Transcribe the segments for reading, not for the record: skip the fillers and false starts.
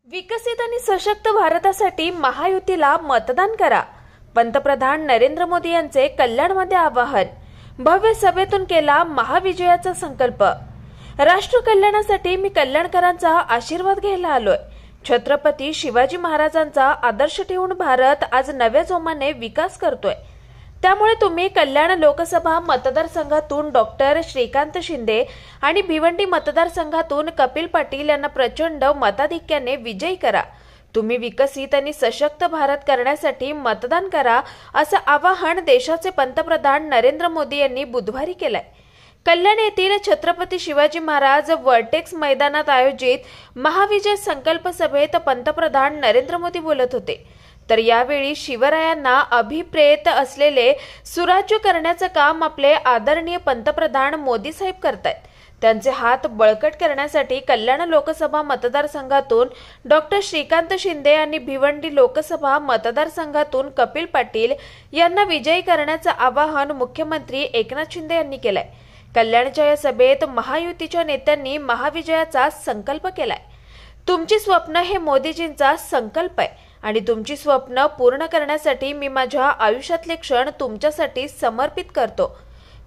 विकसित आणि सशक्त भारतासाठी महायुतीला मतदान करा. पंतप्रधान नरेंद्र मोदी यांचे कल्याणमध्ये आवाहन. भव्य सभेतून केला महाविजयाचा संकल्प. राष्ट्र कल्याणासाठी मी कल्याणकरांचा आशीर्वाद घ्यायला आलोय. छत्रपती शिवाजी महाराजांचा आदर्श ठेवून भारत आज नव्या जोमाने विकास करतोय. त्यामुळे तुम्ही कल्याण लोकसभा मतदारसंघातून डॉक्टर श्रीकांत शिंदे आणि भिवंडी मतदारसंघातून कपिल पाटील यांना प्रचंड मताधिक्याने विजयी करा. तुम्ही विकसित आणि सशक्त भारत करण्यासाठी मतदान करा, असं आवाहन देशाचे पंतप्रधान नरेंद्र मोदी यांनी बुधवारी केलंय. कल्याण येथील छत्रपती शिवाजी महाराज वर्टेक्स मैदानात आयोजित महाविजय संकल्प सभेत पंतप्रधान नरेंद्र मोदी बोलत होते. तर यावेळी शिवरायांना अभिप्रेत असलेले सुराज्य करण्याचं काम आपले आदरणीय पंतप्रधान मोदी साहेब करतायत. त्यांचे हात बळकट करण्यासाठी कल्याण लोकसभा मतदारसंघातून डॉक्टर श्रीकांत शिंदे आणि भिवंडी लोकसभा मतदारसंघातून कपिल पाटील यांना विजयी करण्याचं आवाहन मुख्यमंत्री एकनाथ शिंदे यांनी केलंय. कल्याणच्या या सभेत महायुतीच्या नेत्यांनी महाविजयाचा संकल्प केलाय. तुमची स्वप्न हे मोदीजींचा संकल्प आहे आणि तुमची स्वप्न पूर्ण करण्यासाठी मी माझ्या आयुष्यातले क्षण तुमच्यासाठी समर्पित करतो.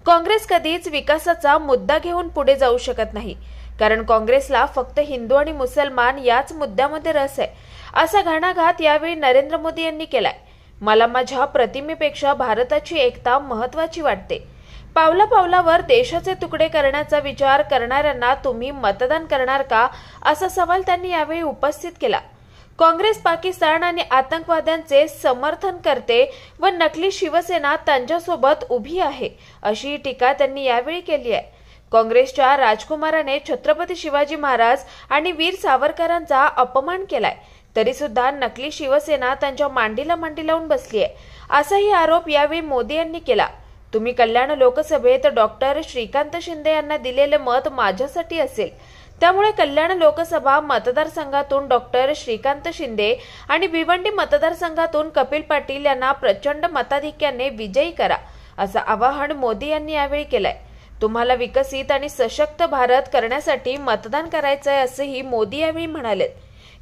काँग्रेस कधीच विकासाचा मुद्दा घेऊन पुढे जाऊ शकत नाही, कारण काँग्रेसला फक्त हिंदू आणि मुसलमान याच मुद्द्यामध्ये रस आहे, असा घणाघात यावेळी नरेंद्र मोदी यांनी केलाय. मला माझ्या प्रतिमेपेक्षा भारताची एकता महत्वाची वाटते. पावला पावलावर देशाचे तुकडे करण्याचा विचार करणाऱ्यांना तुम्ही मतदान करणार का, असा सवाल त्यांनी यावेळी उपस्थित केला. काँग्रेस पाकिस्तान आणि आतंकवाद्यांचे समर्थन करते व नकली शिवसेना त्यांच्यासोबत उभी आहे, अशी टीका त्यांनी यावेळी केली आहे. काँग्रेसच्या राजकुमाराने छत्रपती शिवाजी महाराज आणि वीर सावरकरांचा अपमान केलाय, तरी सुद्धा नकली शिवसेना त्यांच्या मांडीला मांडी लावून बसली आहे, असाही आरोप यावेळी मोदी यांनी केला. तुम्ही कल्याण लोकसभेत डॉक्टर श्रीकांत शिंदे यांना दिलेले मत माझ्यासाठी असेल, त्यामुळे कल्याण लोकसभा मतदारसंघातून डॉक्टर श्रीकांत शिंदे आणि भिवंडी मतदारसंघातून कपिल पाटील यांना प्रचंड मताधिक्याने विजयी करा, असं आवाहन मोदी यांनी यावेळी केलंय. तुम्हाला विकसित आणि सशक्त भारत करण्यासाठी मतदान करायचंय, असंही मोदी यावेळी म्हणाले.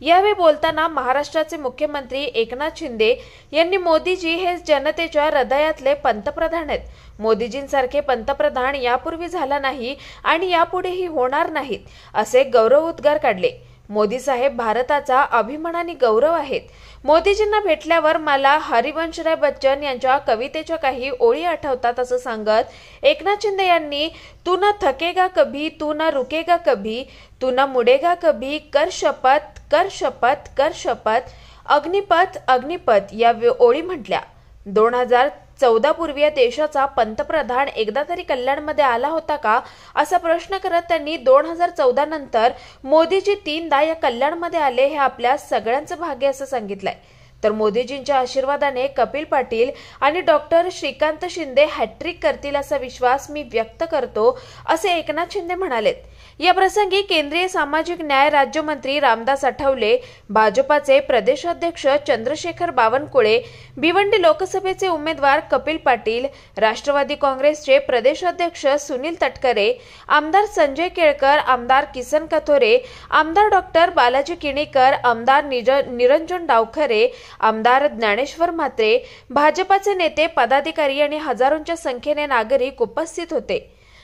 यावेळी बोलताना महाराष्ट्राचे मुख्यमंत्री एकनाथ शिंदे यांनी मोदीजी हे जनतेच्या हृदयातले पंतप्रधान आहेत. मोदीजींसारखे पंतप्रधान यापूर्वी झाला नाही आणि यापुढेही होणार नाहीत, असे गौरवोद्गार काढले. मोदी साहेब भारताचा अभिमानाने गौरव आहेत. मोदीजींना भेटल्यावर मला हरिवंशराय बच्चन यांच्या कवितेच्या काही ओळी आठवतात, असं सांगत एकनाथ शिंदे यांनी तू न थकेगा कभी, तू न रुकेगा कभी, तू न मुडेगा कभी, कर शपथ कर शपथ कर शपथ, अग्निपथ अग्निपथ या ओळी म्हटल्या. 2014 पूर्वी या देशाचा पंतप्रधान एकदा तरी कल्याणमध्ये आला होता का, असा प्रश्न करत त्यांनी 2014 नंतर मोदीजी 3दा या कल्याणमध्ये आले हे आपल्या सगळ्यांचं भाग्य असं सांगितलंय. तर मोदीजींच्या आशीर्वादाने कपिल पाटील आणि डॉक्टर श्रीकांत शिंदे हॅट्रिक करतील असा विश्वास मी व्यक्त करतो, असे एकनाथ शिंदे म्हणालेत. या प्रसंगी केंद्रीय सामाजिक न्याय राज्यमंत्री रामदास आठवले, भाजपाचे प्रदेशाध्यक्ष चंद्रशेखर बावनकुळे, भिवंडी लोकसभेचे उमेदवार कपिल पाटील, राष्ट्रवादी काँग्रेसचे प्रदेशाध्यक्ष सुनील तटकरे, आमदार संजय केळकर, आमदार किसन कथोरे, आमदार डॉक्टर बालाजी किणीकर, आमदार निरंजन डावखरे, आमदार ज्ञानेश्वर म्हात्रे, भाजपाचे नेते, पदाधिकारी आणि हजारोंच्या संख्येने नागरिक उपस्थित होते.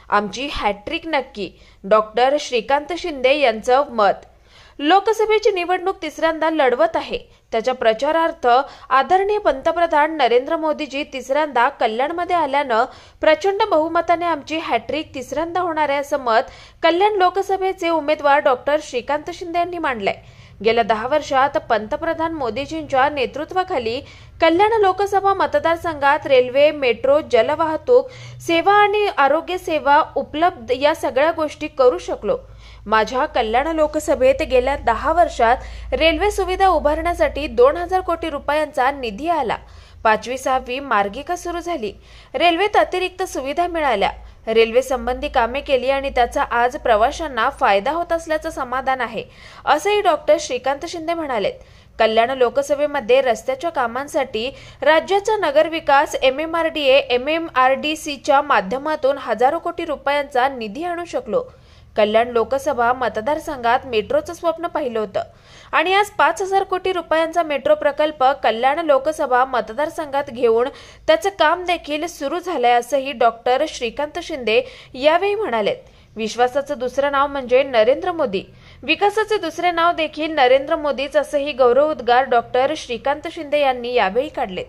आमची हॅट्रिक नक्की, डॉक्टर श्रीकांत शिंदे यांचं मत. लोकसभेची निवडणूक तिसऱ्यांदा लढवत आहे. त्याच्या प्रचारार्थ आदरणीय पंतप्रधान नरेंद्र मोदीजी तिसऱ्यांदा कल्याणमध्ये आल्यानं प्रचंड बहुमताने आमची हॅट्रिक तिसऱ्यांदा होणार आहे, असं मत कल्याण लोकसभेचे उमेदवार डॉक्टर श्रीकांत शिंदे यांनी मांडलंय. गेल्या 10 वर्षात पंतप्रधान मोदीजींच्या नेतृत्वाखाली कल्याण लोकसभा मतदारसंघात रेल्वे, मेट्रो, जलवाहतूक सेवा आणि आरोग्य सेवा उपलब्ध या सगळ्या गोष्टी करू शकलो. माझ्या कल्याण लोकसभेत गेल्या 10 वर्षात रेल्वे सुविधा उभारण्यासाठी 2000 कोटी रुपयांचा निधी आला. 5वी-6वी मार्गिका सुरू झाली. रेल्वेत अतिरिक्त सुविधा मिळाल्या. रेल्वे संबंधी कामे केली आणि त्याचा आज प्रवाशांना फायदा होत असल्याचं समाधान आहे, असंही डॉक्टर श्रीकांत शिंदे म्हणालेत. कल्याण लोकसभेमध्ये रस्त्याच्या कामांसाठी राज्याचा नगरविकास MMRDA MMRDCच्या माध्यमातून हजारो कोटी रुपयांचा निधी आणू शकलो। कल्याण लोकसभा मतदारसंघात मेट्रोचं स्वप्न पाहिलं होतं आणि आज 5000 कोटी रुपयांचा मेट्रो प्रकल्प कल्याण लोकसभा मतदारसंघात घेऊन त्याचं काम देखील सुरू झालंय असंही डॉक्टर श्रीकांत शिंदे यावेळी म्हणाले। विश्वासाचं दुसरं नाव म्हणजे नरेंद्र मोदी, विकासाचे दुसरे नाव देखील नरेंद्र मोदीच असंही गौरवोद्गार डॉक्टर श्रीकांत शिंदे यांनी यावेळी काढले।